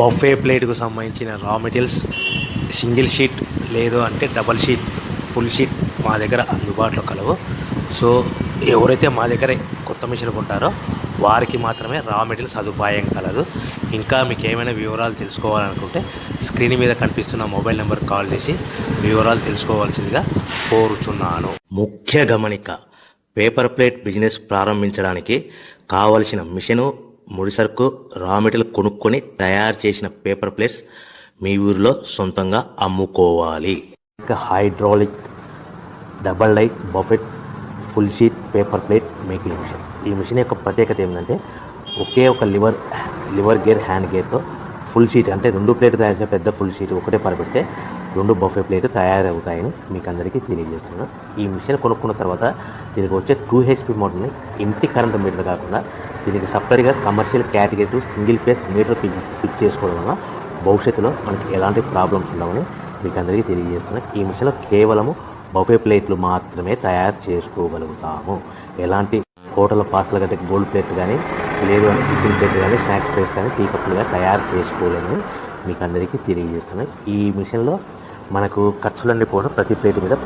Buffet ప్లేట్కు సంబంధించిన రా materials single sheet లేదు అంటే డబల్ షీట్ ఫుల్ షీట్ మా దగ్గర అందుబాటులో కలవు. సో ఎవరైతే మా దగ్గర కొత్త మిషన్ కొంటారో వారికి మాత్రమే రా మెటీరియల్ సదుపాయం కలదు. ఇంకా మీకు ఏమైనా వివరాలు తెలుసుకోవాలనుకుంటే స్క్రీన్ మీద కనిపిస్తున్న మొబైల్ నెంబర్ కాల్ చేసి వివరాలు తెలుసుకోవాల్సిందిగా కోరుచున్నాను. ముఖ్య గమనిక: పేపర్ ప్లేట్ బిజినెస్ ప్రారంభించడానికి కావలసిన మిషను, ముడిసరుకు, రా మెటీరియల్ కొనుక్కొని తయారు చేసిన పేపర్ ప్లేట్స్ మీ ఊరిలో సొంతంగా అమ్ముకోవాలి. ఇంకా hydraulic, double die, buffet, full sheet paper plate making machine. ఈ మిషన్ యొక్క ప్రత్యేకత ఏంటంటే ఒకే ఒక లివర్ గేర్, హ్యాండ్ గేర్తో ఫుల్ షీట్ అంటే 2 ప్లేట్లు తయారు చేసే పెద్ద ఫుల్ షీట్ ఒకటే పరబెడితే 2 బఫే ప్లేట్ తయారవుతాయని మీకు అందరికీ తెలియజేస్తున్నాను. ఈ మిషన్ కొనుక్కున్న తర్వాత దీనికి వచ్చే 2 HP మోటార్ని ఇంటి కరెంట్ మీటర్ కాకుండా దీనికి సపరేట్గా commercial category single phase metre fix చేసుకోవడం వల్ల భవిష్యత్తులో మనకి ఎలాంటి ప్రాబ్లమ్స్ ఉండవని మీకు అందరికీ తెలియజేస్తున్నాను. ఈ మిషన్లో కేవలము బఫే ప్లేట్లు మాత్రమే తయారు చేసుకోగలుగుతాము. ఎలాంటి హోటల్ పార్సల్ గట్టే గోల్డ్ ప్లేట్ కానీ లేదు అంటే టిఫిన్ ప్లేట్ కానీ స్నాక్స్ ప్లేట్స్ కానీ టీ కప్పులుగా తయారు చేసుకోలేమని మీకు అందరికీ తెలియజేస్తున్నాయి. ఈ మిషన్లో మనకు ఖర్చులన్నీ కూడా ప్రతి ప్లేట్ మీద